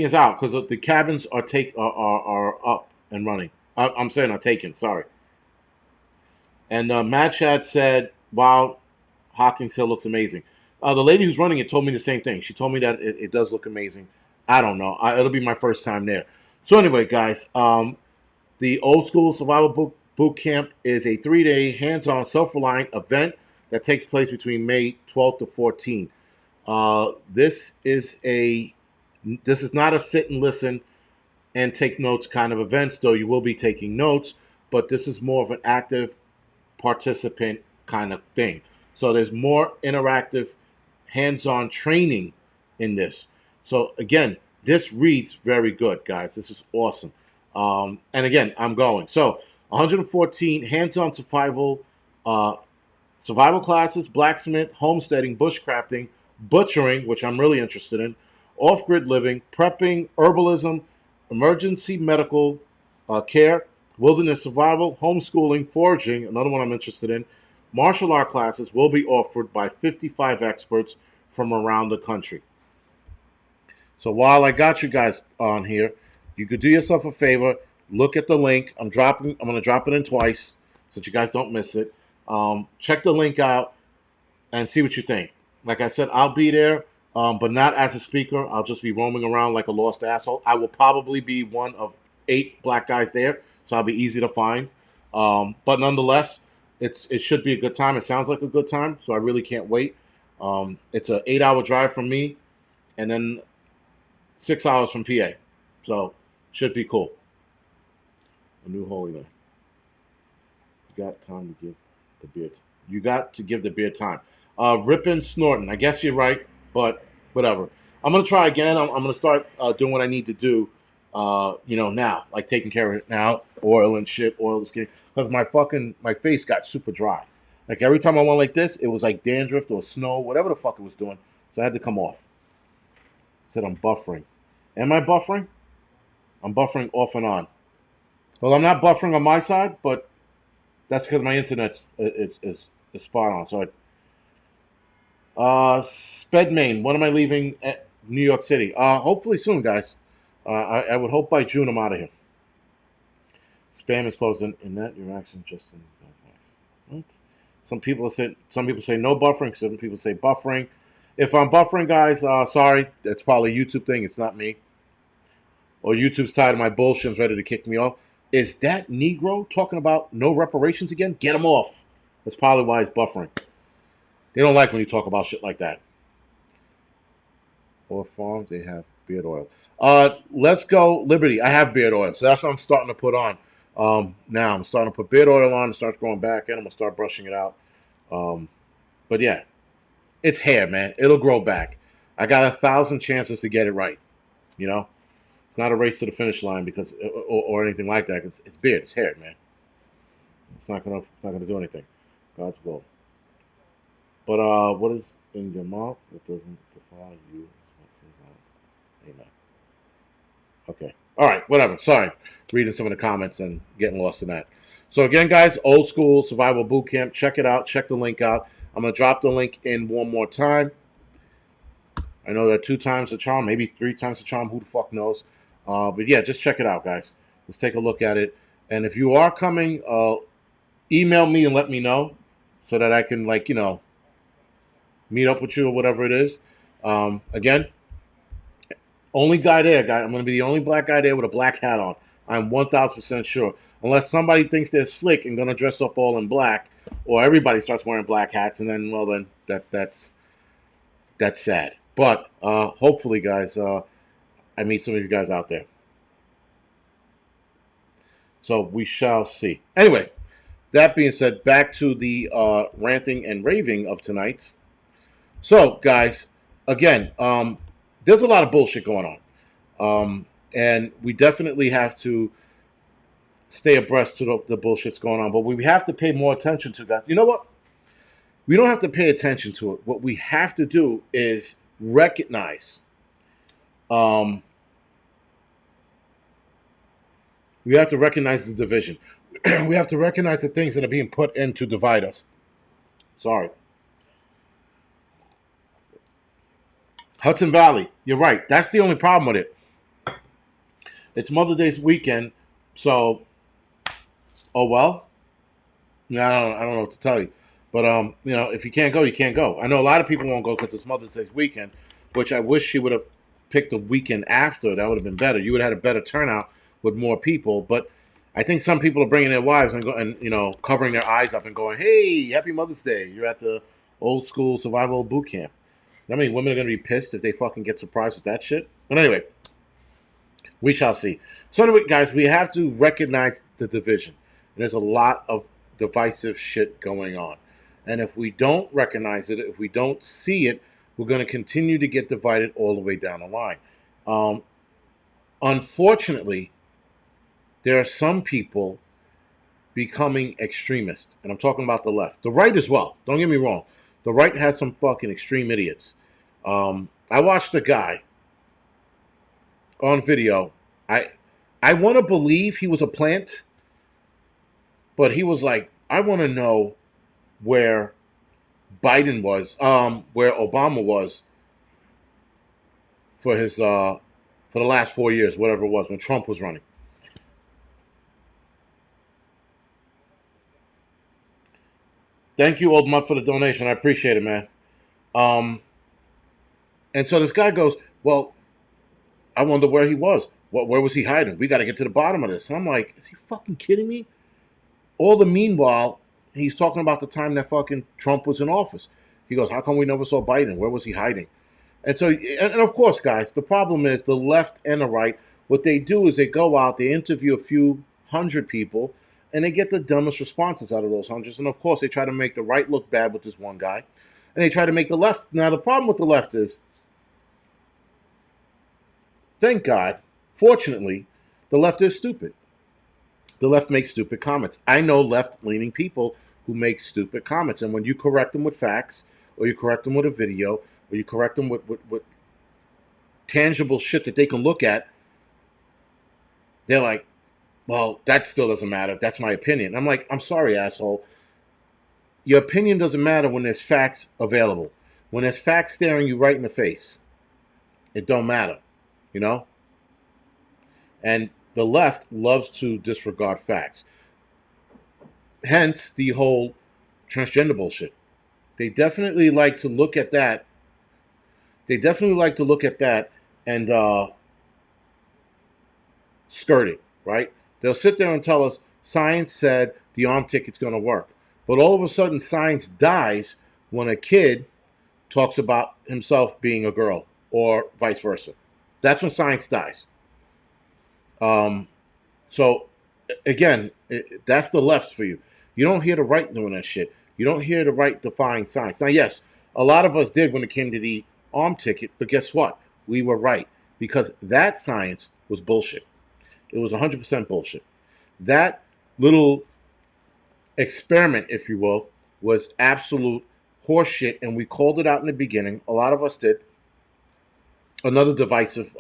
is out because the cabins are up and running. I'm saying are taken. Sorry. And Mad Chad said, "Wow, Hawkins Hill looks amazing." The lady who's running it told me the same thing. She told me that it does look amazing. I don't know. It'll be my first time there. So anyway, guys, the Old School Survival Boot Camp is a 3-day hands-on self-reliant event that takes place between May 12th to 14th. This is not a sit and listen and take notes kind of events, though you will be taking notes, but this is more of an active participant kind of thing. So there's more interactive, hands-on training in this. So again, this reads very good, guys. This is awesome. And again, I'm going. So 114 hands-on uh, survival classes, blacksmith, homesteading, bushcrafting, butchering, which I'm really interested in, off-grid living, prepping, herbalism, emergency medical care, wilderness survival, homeschooling, foraging, another one I'm interested in. Martial art classes will be offered by 55 experts from around the country. So while I got you guys on here, you could do yourself a favor. Look at the link. I'm going to drop it in twice so that you guys don't miss it. Check the link out and see what you think. Like I said, I'll be there, but not as a speaker. I'll just be roaming around like a lost asshole. I will probably be one of 8 black guys there, so I'll be easy to find. But nonetheless, it should be a good time. It sounds like a good time, so I really can't wait. It's an 8-hour drive from me, and then 6 hours from PA, so should be cool. A new holy man. You got time to give the beer. You got to give the beer time. Ripping, snorting. I guess you're right, but whatever. I'm gonna try again. I'm gonna start doing what I need to do. Now, like taking care of it now, oil and shit, oil the skin, because my face got super dry. Like every time I went like this, it was like dandruff or snow, whatever the fuck it was doing. So I had to come off. Said I'm buffering. Am I buffering? I'm buffering off and on. Well, I'm not buffering on my side, but that's because my internet is spot on. So, Spedmain, when am I leaving at New York City? Hopefully soon, guys. I would hope by June I'm out of here. Spam is closed in that your action just in what? Some people say no buffering. Some people say buffering. If I'm buffering, guys, sorry. That's probably a YouTube thing. It's not me. Or YouTube's tired of my bullshit and is ready to kick me off. Is that Negro talking about no reparations again? Get him off. That's probably why he's buffering. They don't like when you talk about shit like that. Or farms, they have beard oil. Let's go Liberty. I have beard oil, so that's what I'm starting to put on. Now I'm starting to put beard oil on. It starts growing back, and I'm gonna start brushing it out. But yeah, it's hair, man. It'll grow back. I got 1,000 chances to get it right. You know, it's not a race to the finish line because or anything like that. It's beard. It's hair, man. It's not gonna do anything. God's will. But what is in your mouth that doesn't defy you? Amen. Okay. All right. Whatever. Sorry. Reading some of the comments and getting lost in that. So again, guys, Old School Survival Boot Camp. Check it out. Check the link out. I'm gonna drop the link in one more time. I know that 2 times the charm, maybe 3 times the charm. Who the fuck knows? But yeah, just check it out, guys. Let's take a look at it. And if you are coming, email me and let me know so that I can, meet up with you or whatever it is. Again, only guy there, guy. I'm going to be the only black guy there with a black hat on. I'm 1,000% sure. Unless somebody thinks they're slick and going to dress up all in black, or everybody starts wearing black hats, and then, that's sad. But hopefully, guys, I meet some of you guys out there. So we shall see. Anyway, that being said, back to the ranting and raving of tonight. So, guys, again, there's a lot of bullshit going on. And we definitely have to stay abreast to the bullshit's going on. But we have to pay more attention to that. You know what? We don't have to pay attention to it. What we have to do is recognize. We have to recognize the division. We have to recognize the things that are being put in to divide us. Sorry. Hudson Valley, you're right. That's the only problem with it. It's Mother's Day weekend, so, oh well. Yeah, I don't know what to tell you. But, if you can't go, you can't go. I know a lot of people won't go because it's Mother's Day weekend, which I wish she would have picked the weekend after. That would have been better. You would have had a better turnout with more people. But I think some people are bringing their wives and covering their eyes up and going, hey, happy Mother's Day. You're at the Old School Survival Boot Camp. How many women are going to be pissed if they fucking get surprised with that shit? But anyway, we shall see. So anyway, guys, we have to recognize the division. And there's a lot of divisive shit going on. And if we don't recognize it, if we don't see it, we're going to continue to get divided all the way down the line. Um, Unfortunately, there are some people becoming extremists. And I'm talking about the left. The right as well. Don't get me wrong. The right has some fucking extreme idiots. I watched a guy on video. I want to believe he was a plant, but he was like, I want to know where Biden was, where Obama was for his for the last 4 years, whatever it was, when Trump was running. Thank you, Old Mutt, for the donation. I appreciate it, man. Um, and so this guy goes, well, I wonder where he was. Where was he hiding? We got to get to the bottom of this. And I'm like, is he fucking kidding me? All the meanwhile, he's talking about the time that fucking Trump was in office. He goes, how come we never saw Biden? Where was he hiding? And so, and of course, guys, the problem is the left and the right. What they do is they go out, they interview a few hundred people, and they get the dumbest responses out of those hundreds. And of course, they try to make the right look bad with this one guy, and they try to make the left. Now, the problem with the left is, thank God, fortunately, the left is stupid. The left makes stupid comments. I know left-leaning people who make stupid comments, and when you correct them with facts, or you correct them with a video, or you correct them with tangible shit that they can look at, they're like, well, that still doesn't matter. That's my opinion. I'm like, I'm sorry, asshole. Your opinion doesn't matter when there's facts available. When there's facts staring you right in the face, it don't matter, you know? And the left loves to disregard facts. Hence the whole transgender bullshit. They definitely like to look at that. They definitely like to look at that and skirt it, right? They'll sit there and tell us science said the arm ticket's going to work. But all of a sudden, science dies when a kid talks about himself being a girl or vice versa. That's when science dies. So, again, that's the left for you. You don't hear the right doing that shit. You don't hear the right defying science. Now, yes, a lot of us did when it came to the arm ticket, but guess what? We were right because that science was bullshit. It was 100% bullshit. That little experiment, if you will, was absolute horseshit, and we called it out in the beginning. A lot of us did. Another divisive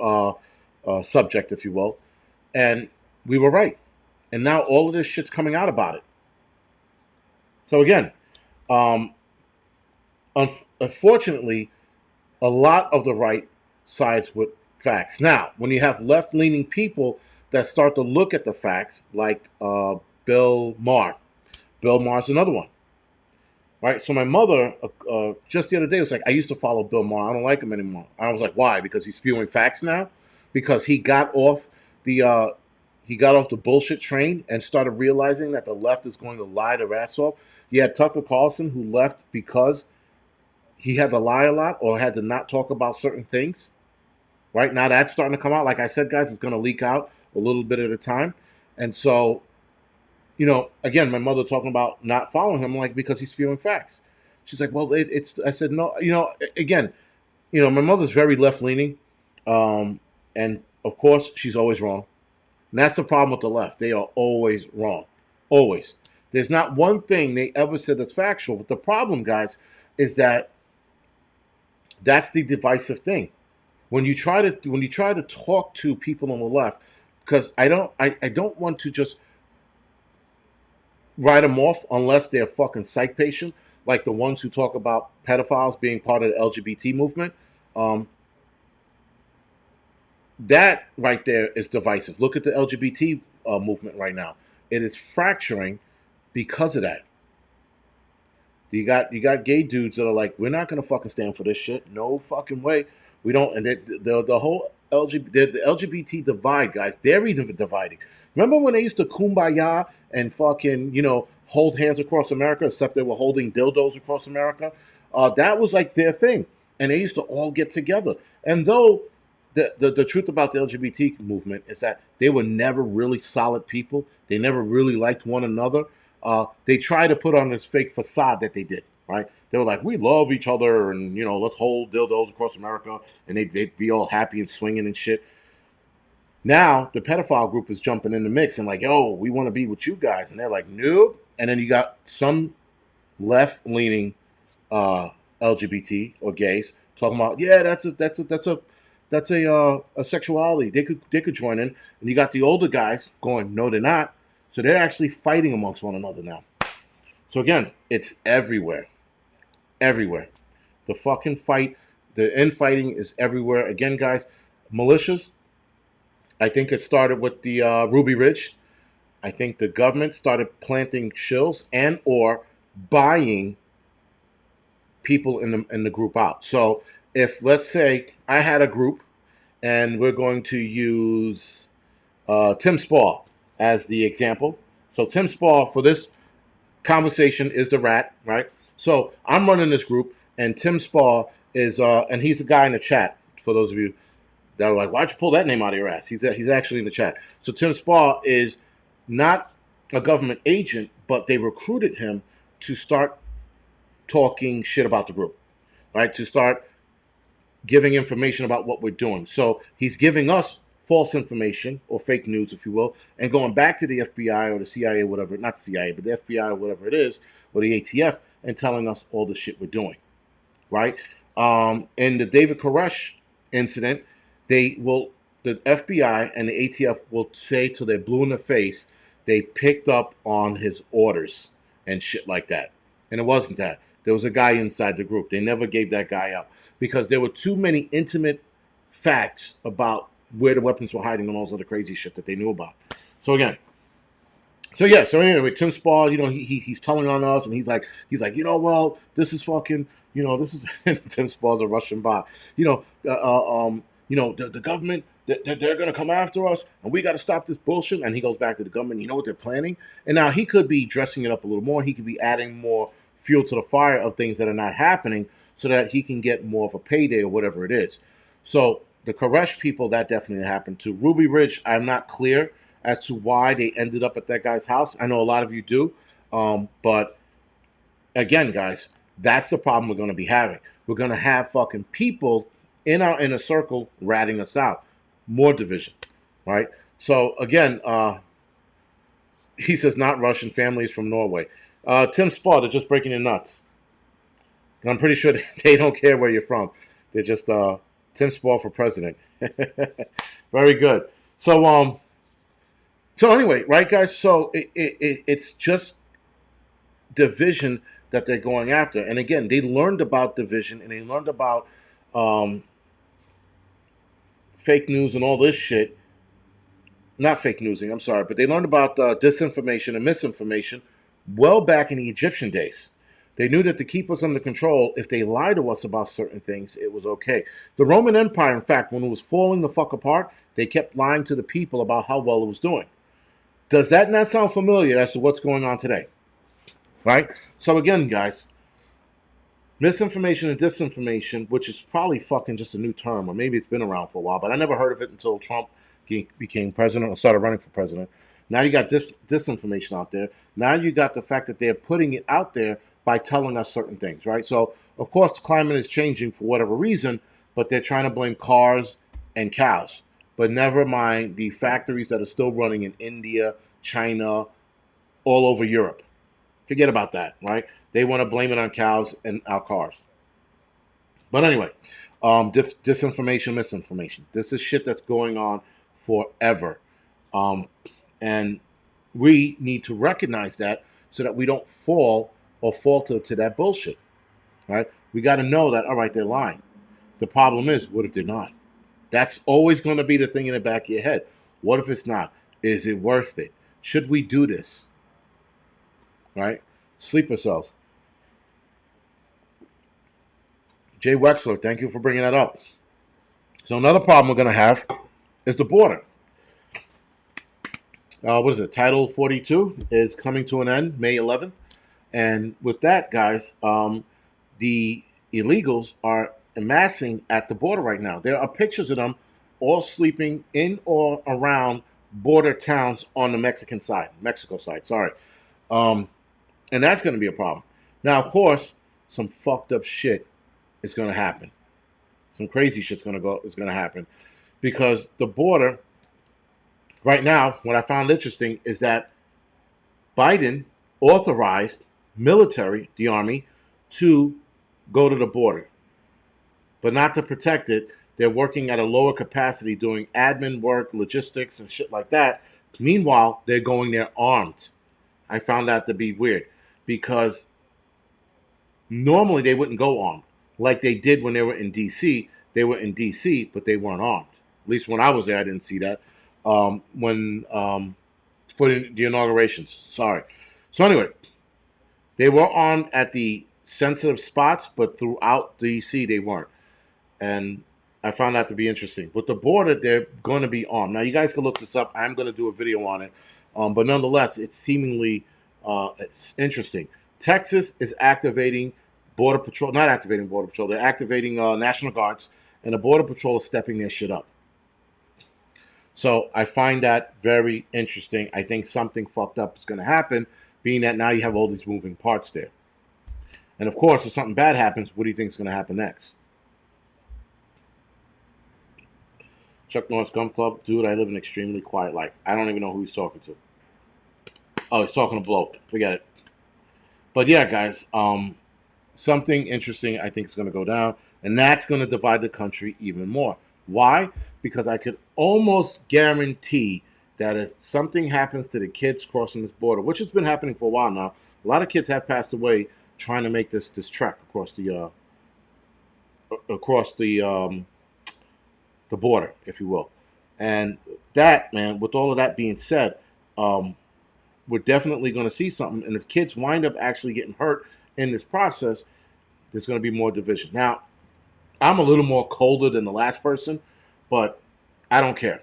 subject, if you will, and we were right. And now all of this shit's coming out about it. So again, unfortunately, a lot of the right sides with facts. Now, when you have left-leaning people that start to look at the facts, like Bill Maher. Bill Maher's another one, right? So my mother, just the other day, was like, I used to follow Bill Maher. I don't like him anymore. I was like, why? Because he's spewing facts now? Because he got off the bullshit train and started realizing that the left is going to lie their ass off. You had Tucker Carlson, who left because he had to lie a lot or had to not talk about certain things. Right now, that's starting to come out. Like I said, guys, it's going to leak out a little bit at a time. And so, again, my mother talking about not following him, like, because he's spewing facts. She's like, well, it's. I said, no, again, my mother's very left leaning, and of course, she's always wrong. And that's the problem with the left. They are always wrong. Always. There's not one thing they ever said that's factual. But the problem, guys, is that that's the divisive thing. When you try to talk to people on the left, because I don't want to just write them off unless they're fucking psych patient, like the ones who talk about pedophiles being part of the LGBT movement. That right there is divisive. Look at the LGBT movement right now. It is fracturing because of that. You got gay dudes that are like, we're not gonna fucking stand for this shit. No fucking way. We don't. And the whole the LGBT divide, guys. They're even dividing. Remember when they used to kumbaya and fucking hold hands across America, except they were holding dildos across America? That was like their thing. and they used to all get together. And though the truth about the LGBT movement is that they were never really solid people, they never really liked one another. They try to put on this fake facade that they did, right? They were like, we love each other, and let's hold dildos across America, and they'd be all happy and swinging and shit. Now the pedophile group is jumping in the mix and like, yo, we want to be with you guys, and they're like, nope. And then you got some left leaning LGBT or gays talking about, yeah, that's a sexuality. They could join in, and you got the older guys going, no, they're not. So they're actually fighting amongst one another now. So again, it's everywhere, everywhere. The fucking fight, the infighting is everywhere. Again, guys, militias. I think it started with the Ruby Ridge. I think the government started planting shills and or buying people in the group out. So if, let's say, I had a group and we're going to use Tim Spall as the example. So Tim Spall for this conversation is the rat, right? So I'm running this group, and Tim Spall is, and he's the guy in the chat. For those of you that are like, why'd you pull that name out of your ass? He's actually in the chat. So Tim Spall is not a government agent, but they recruited him to start talking shit about the group, right? To start giving information about what we're doing. So he's giving us false information or fake news, if you will, and going back to the FBI or the CIA, whatever, not the CIA, but the FBI or whatever it is, or the ATF, and telling us all the shit we're doing, right? In the David Koresh incident, the FBI and the ATF will say till they're blue in the face, they picked up on his orders and shit like that. And it wasn't that. There was a guy inside the group. They never gave that guy up because there were too many intimate facts about where the weapons were hiding and all those other crazy shit that they knew about. So again, so anyway, Tim Spall, he's telling on us, and he's like, well, this is fucking, this is Tim Spall's a Russian bot, the government, they're gonna come after us, and we got to stop this bullshit. And he goes back to the government. You know what they're planning? And now he could be dressing it up a little more. He could be adding more fuel to the fire of things that are not happening, so that he can get more of a payday or whatever it is. So the Koresh people, that definitely happened to. Ruby Ridge, I'm not clear as to why they ended up at that guy's house. I know a lot of you do, but again, guys, that's the problem we're going to be having. We're going to have fucking people in our inner circle ratting us out. More division, right? So again, he says not Russian, families from Norway. Tim Spall, they're just breaking your nuts. And I'm pretty sure they don't care where you're from. They're just Tim Spall for president. Very good. So anyway, right, guys? So it's just division that they're going after. And again, they learned about division, and they learned about fake news and all this shit. Not fake newsing, I'm sorry, but they learned about disinformation and misinformation well back in the Egyptian days. They knew that to keep us under control, if they lied to us about certain things, it was okay. The Roman Empire, in fact, when it was falling the fuck apart, they kept lying to the people about how well it was doing. Does that not sound familiar as to what's going on today? Right? So again, guys, misinformation and disinformation, which is probably fucking just a new term, or maybe it's been around for a while, but I never heard of it until Trump became president or started running for president. Now you got disinformation out there. Now you got the fact that they're putting it out there by telling us certain things, right? So, of course, the climate is changing for whatever reason, but they're trying to blame cars and cows. But never mind the factories that are still running in India, China, all over Europe. Forget about that, right? They want to blame it on cows and our cars. But anyway, disinformation, misinformation. This is shit that's going on forever. And we need to recognize that so that we don't fall or falter to that bullshit, right? We got to know that, all right, they're lying. The problem is, what if they're not? That's always going to be the thing in the back of your head. What if it's not? Is it worth it? Should we do this? Right? Sleeper cells. Jay Wexler, thank you for bringing that up. So another problem we're going to have is the border. What is it? Title 42 is coming to an end May 11th. And with that, guys, the illegals are amassing at the border right now. There are pictures of them all sleeping in or around border towns on the Mexico side. Sorry, um, and that's going to be a problem. Now, of course, some fucked up shit is going to happen. Some crazy shit's going to happen because the border right now. What I found interesting is that Biden authorized military, the army, to go to the border, but not to protect it. They're working at a lower capacity, doing admin work, logistics, and shit like that. Meanwhile, they're going there armed. I found that to be weird because normally they wouldn't go armed like they did when they were in D.C. They were in D.C., but they weren't armed. At least when I was there, I didn't see that. When for the inaugurations, sorry. So anyway, they were armed at the sensitive spots, but throughout D.C. they weren't. And I found that to be interesting. With the border, they're going to be armed. Now, you guys can look this up. I'm going to do a video on it. But nonetheless, it's seemingly it's interesting. Texas is activating Border Patrol, not activating Border Patrol, they're activating National Guards, and the Border Patrol is stepping their shit up. So I find that very interesting. I think something fucked up is going to happen, being that now you have all these moving parts there. And of course, if something bad happens, what do you think is going to happen next? Chuck Norris Gun Club, dude, I live an extremely quiet life. I don't even know who he's talking to. Oh, he's talking to Bloke. Forget it. But yeah, guys, something interesting I think is going to go down, and that's going to divide the country even more. Why? Because I could almost guarantee that if something happens to the kids crossing this border, which has been happening for a while now, a lot of kids have passed away trying to make this trek across the border, if you will. And that, man, with all of that being said, we're definitely going to see something. And if kids wind up actually getting hurt in this process, there's going to be more division. Now, I'm a little more colder than the last person, but I don't care.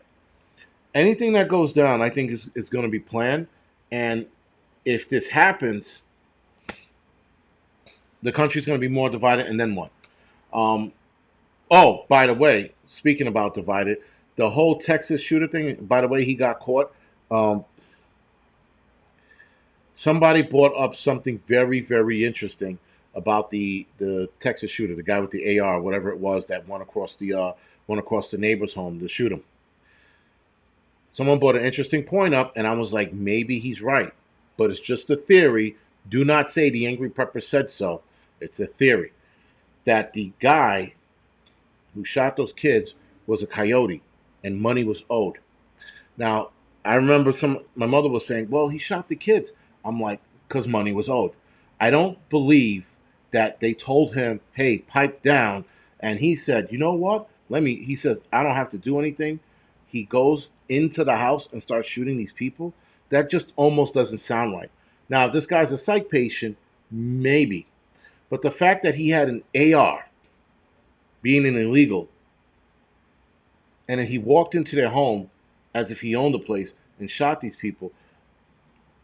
Anything that goes down, I think, is going to be planned. And if this happens, the country's going to be more divided. And then what? Oh, by the way, speaking about divided, the whole Texas shooter thing, by the way, he got caught. Somebody brought up something very, very interesting about the Texas shooter, the guy with the AR, whatever it was, that went across the neighbor's home to shoot him. Someone brought an interesting point up, and I was like, maybe he's right, but it's just a theory. Do not say the Angryprepper said so. It's a theory that the guy who shot those kids was a coyote, and money was owed. Now, I remember my mother was saying, well, he shot the kids. I'm like, because money was owed. I don't believe that they told him, hey, pipe down. And he said, you know what? He says, I don't have to do anything. He goes into the house and starts shooting these people. That just almost doesn't sound right. Now, if this guy's a psych patient, maybe. But the fact that he had an AR, being an illegal, and then he walked into their home as if he owned the place and shot these people,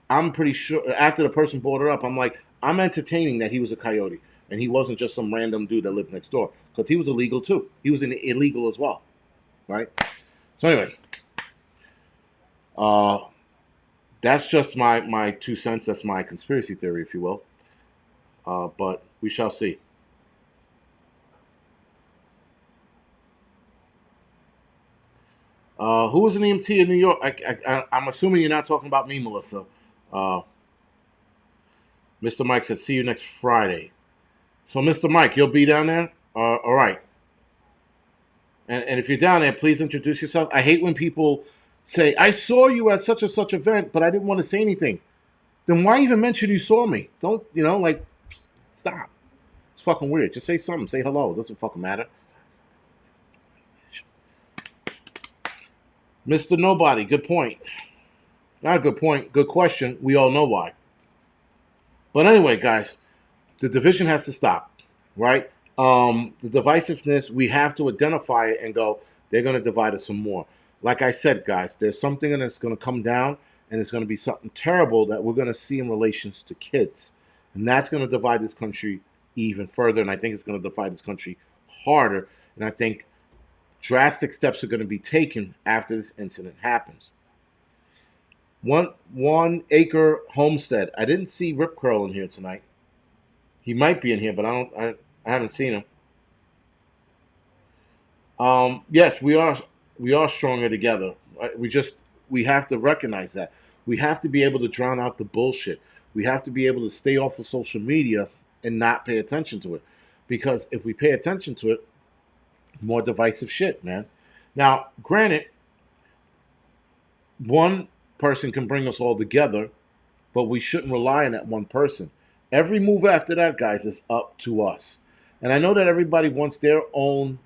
I'm pretty sure, after the person brought it up, I'm like, I'm entertaining that he was a coyote and he wasn't just some random dude that lived next door, because he was illegal too. He was an illegal as well, right? So anyway, that's just my 2 cents. That's my conspiracy theory, if you will. But we shall see. Who was an EMT in New York? I'm assuming you're not talking about me, Melissa. Mr. Mike said, see you next Friday. So, Mr. Mike, you'll be down there? All right. And if you're down there, please introduce yourself. I hate when people say, I saw you at such and such event, but I didn't want to say anything. Then why even mention you saw me? Don't, stop. It's fucking weird. Just say something. Say hello. It doesn't fucking matter. Mr. Nobody, good point. Not a good point. Good question. We all know why. But anyway, guys, the division has to stop, right? The divisiveness, we have to identify it and go, they're going to divide us some more. Like I said, guys, there's something that's going to come down, and it's going to be something terrible that we're going to see in relations to kids. And that's going to divide this country even further, and I think it's going to divide this country harder. And I think drastic steps are going to be taken after this incident happens. One acre homestead. I didn't see Rip Curl in here tonight. He might be in here, but I haven't seen him. Yes, we are stronger together. We have to recognize that. We have to be able to drown out the bullshit. We have to be able to stay off of social media and not pay attention to it. Because if we pay attention to it, more divisive shit, man. Now, granted, one person can bring us all together, but we shouldn't rely on that one person. Every move after that, guys, is up to us. And I know that everybody wants their own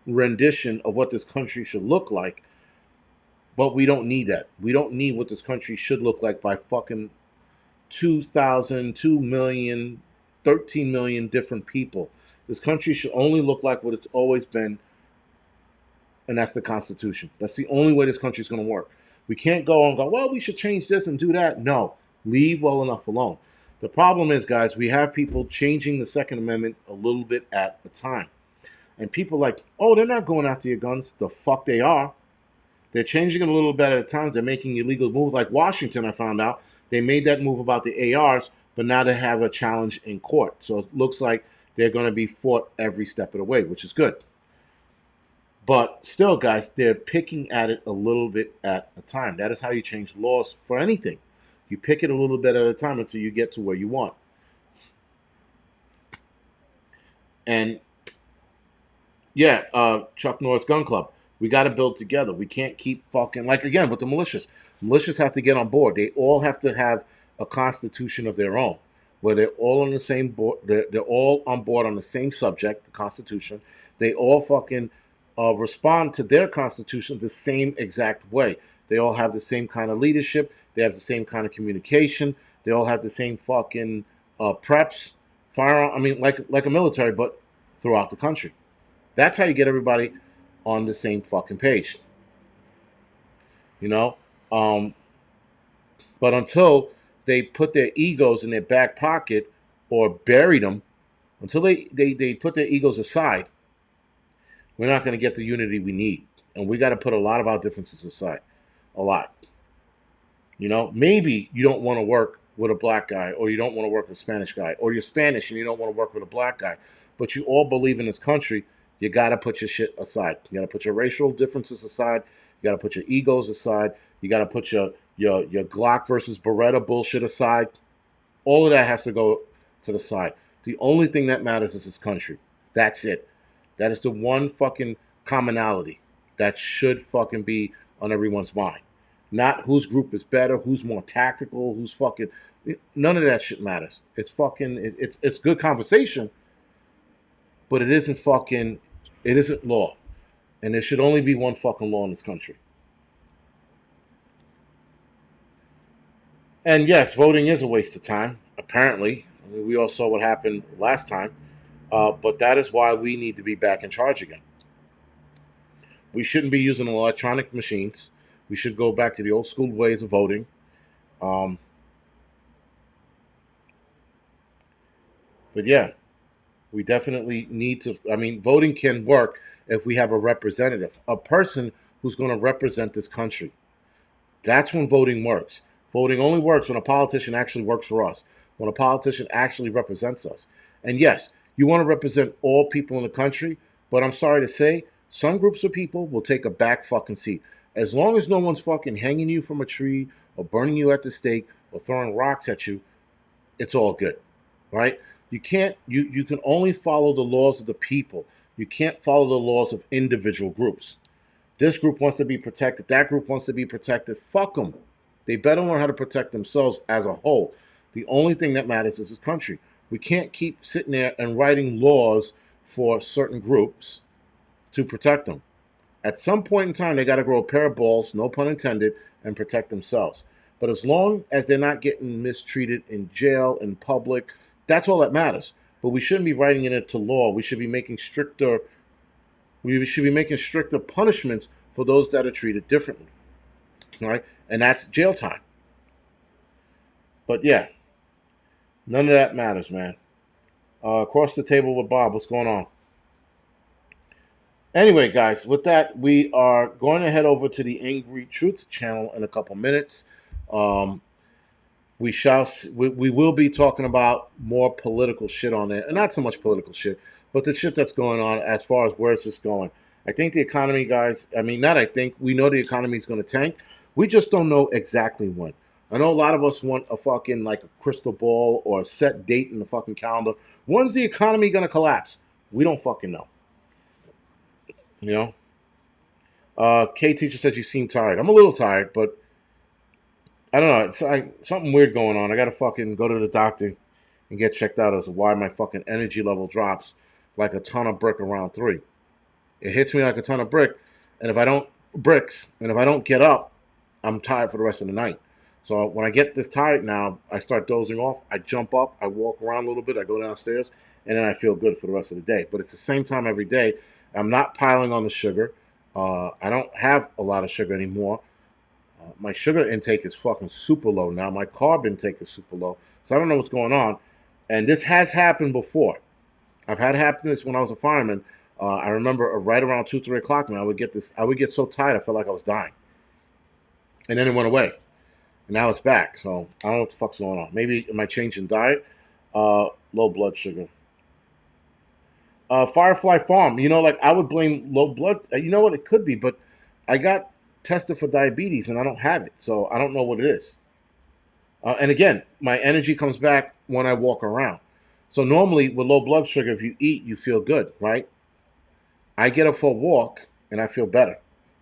rendition of what this country should look like, but we don't need that. We don't need what this country should look like by fucking 2,000, 2,000,000, 13,000,000 different people. This country should only look like what it's always been, and that's the Constitution. That's the only way this country is going to work. We can't go and go, well, we should change this and do that. No, leave well enough alone. The problem is, guys, we have people changing the Second Amendment a little bit at a time. And people like, oh, they're not going after your guns. The fuck they are. They're changing it a little bit at a time. They're making illegal moves. Like Washington, I found out, they made that move about the ARs, but now they have a challenge in court. So it looks like they're going to be fought every step of the way, which is good. But still, guys, they're picking at it a little bit at a time. That is how you change laws for anything. You pick it a little bit at a time until you get to where you want. And yeah, Chuck Norris Gun Club. We got to build together. We can't keep fucking, like, again, with the militias. Militias have to get on board. They all have to have a constitution of their own, where they're all on the same board. They're all on board on the same subject, the Constitution. They all fucking respond to their Constitution the same exact way. They all have the same kind of leadership. They have the same kind of communication. They all have the same fucking preps, firearm. I mean, like a military, but throughout the country. That's how you get everybody on the same fucking page. You know? But until they put their egos in their back pocket or bury them, until they put their egos aside, we're not going to get the unity we need. And we got to put a lot of our differences aside. A lot. You know? Maybe you don't want to work with a black guy, or you don't want to work with a Spanish guy, or you're Spanish and you don't want to work with a black guy, but you all believe in this country. You got to put your shit aside. You got to put your racial differences aside. You got to put your egos aside. You got to put your Glock versus Beretta bullshit aside. All of that has to go to the side. The only thing that matters is this country. That's it. That is the one fucking commonality that should fucking be on everyone's mind. Not whose group is better, who's more tactical, who's fucking... None of that shit matters. It's fucking... It's good conversation, but it isn't fucking... It isn't law. And there should only be one fucking law in this country. And yes, voting is a waste of time, apparently. I mean, we all saw what happened last time. But that is why we need to be back in charge again. We shouldn't be using electronic machines. We should go back to the old school ways of voting. But yeah, we definitely need to. I mean, voting can work if we have a representative, a person who's going to represent this country. That's when voting works. Voting only works when a politician actually works for us, when a politician actually represents us. And yes, you want to represent all people in the country, but I'm sorry to say, some groups of people will take a back fucking seat. As long as no one's fucking hanging you from a tree or burning you at the stake or throwing rocks at you, it's all good, right? You can't. You can only follow the laws of the people. You can't follow the laws of individual groups. This group wants to be protected. That group wants to be protected. Fuck them. They better learn how to protect themselves as a whole. The only thing that matters is this country. We can't keep sitting there and writing laws for certain groups to protect them. At some point in time, they got to grow a pair of balls, no pun intended, and protect themselves. But as long as they're not getting mistreated in jail, in public, that's all that matters. But we shouldn't be writing it into law. We should be making stricter. We should be making stricter punishments for those that are treated differently. Right? And that's jail time. But yeah, none of that matters, man. Across the table with Bob, what's going on? Anyway, guys, with that, we are going to head over to the Angry Truth channel in a couple minutes. Um, we will be talking about more political shit on there, and not so much political shit, but the shit that's going on as far as where's this going. I think the economy, guys. I mean, not I think we know the economy is going to tank. We just don't know exactly when. I know a lot of us want a fucking like a crystal ball or a set date in the fucking calendar. When's the economy going to collapse? We don't fucking know. You know. K teacher said you seem tired. I'm a little tired, but I don't know. It's like something weird going on. I gotta fucking go to the doctor and get checked out as to why my fucking energy level drops like a ton of brick around 3. It hits me like a ton of and if I don't bricks, and if I don't get up, I'm tired for the rest of the night. So when I get this tired now, I start dozing off. I jump up, I walk around a little bit, I go downstairs, and then I feel good for the rest of the day. But it's the same time every day. I'm not piling on the sugar. I don't have a lot of sugar anymore. My sugar intake is fucking super low now. My carb intake is super low. So I don't know what's going on. And this has happened before. I've had happen this when I was a fireman. I remember right around 2, 3 o'clock, man, I would get so tired, I felt like I was dying. And then it went away. And now it's back. So I don't know what the fuck's going on. Maybe am I changing diet? Low blood sugar. Firefly Farm. You know, like I would blame low blood. You know what? It could be, but I got tested for diabetes and I don't have it. So I don't know what it is. And again, my energy comes back when I walk around. So normally with low blood sugar, if you eat, you feel good, right? I get up for a walk and I feel better.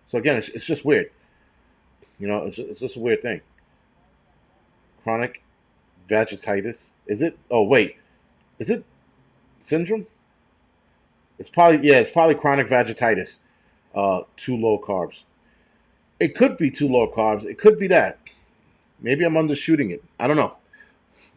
So again, it's just weird. You know, it's just a weird thing. Chronic vaginitis. Is it? Oh, wait. Is it syndrome? It's probably chronic vaginitis. Too low carbs. It could be too low carbs. It could be that. Maybe I'm undershooting it. I don't know.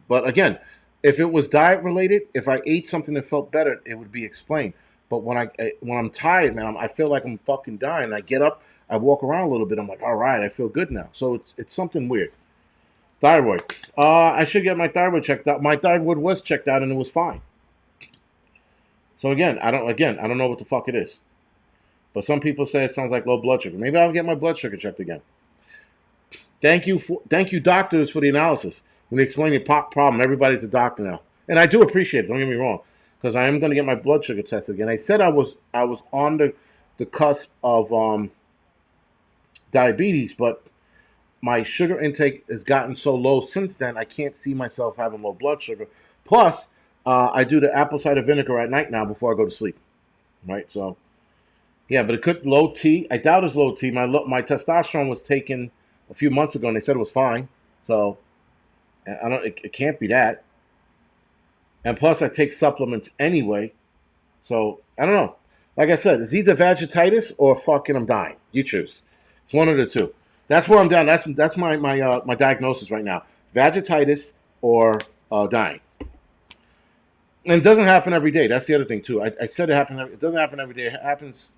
But again, if it was diet related, if I ate something that felt better, it would be explained. But when I'm tired, man, I feel like I'm fucking dying. I get up, I walk around a little bit. I'm like, all right, I feel good now. So it's something weird. Thyroid. I should get my thyroid checked out. My thyroid was checked out and it was fine. So I don't know what the fuck it is. But some people say it sounds like low blood sugar. Maybe I'll get my blood sugar checked again. Thank you, doctors, for the analysis. When they explain the problem, everybody's a doctor now, and I do appreciate it. Don't get me wrong, because I am going to get my blood sugar tested again. I said I was on the cusp of diabetes, but my sugar intake has gotten so low since then. I can't see myself having low blood sugar. Plus, I do the apple cider vinegar at night now before I go to sleep. Right, so yeah, but it could low T. I doubt it's low T. My testosterone was taken a few months ago, and they said it was fine. So I don't. It can't be that. And plus, I take supplements anyway. So I don't know. Like I said, it's either vaginitis or fucking I'm dying. You choose. It's one of the two. That's where I'm down. That's my diagnosis right now. Vaginitis or dying. And it doesn't happen every day. That's the other thing too. I said it happens. It doesn't happen every day. It happens,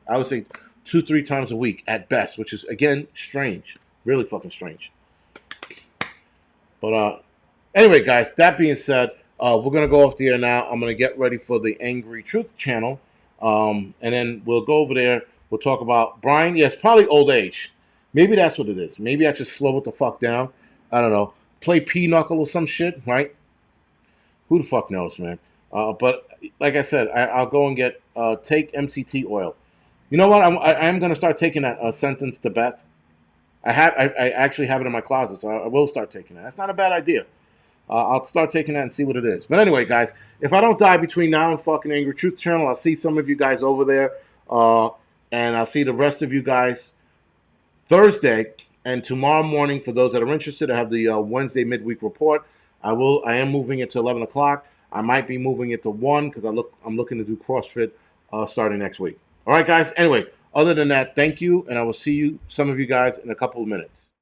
I would say, 2, 3 times a week at best, which is again strange. Really fucking strange. But anyway, guys, that being said, we're going to go off the air now. I'm going to get ready for the Angry Truth channel. And then we'll go over there. We'll talk about Brian. Yes, probably old age. Maybe that's what it is. Maybe I should slow it the fuck down. I don't know. Play Pinochle or some shit, right? Who the fuck knows, man? But like I said, I'll go and get take MCT oil. You know what? I am going to start taking that sentence to Beth. I actually have it in my closet, so I will start taking that. That's not a bad idea. I'll start taking that and see what it is. But anyway, guys, if I don't die between now and fucking Angry Truth channel, I'll see some of you guys over there. And I'll see the rest of you guys Thursday. And tomorrow morning, for those that are interested, I have the Wednesday midweek report. I am moving it to 11 o'clock. I might be moving it to 1 because I'm looking to do CrossFit starting next week. All right, guys. Anyway, other than that, thank you. And I will see some of you guys in a couple of minutes.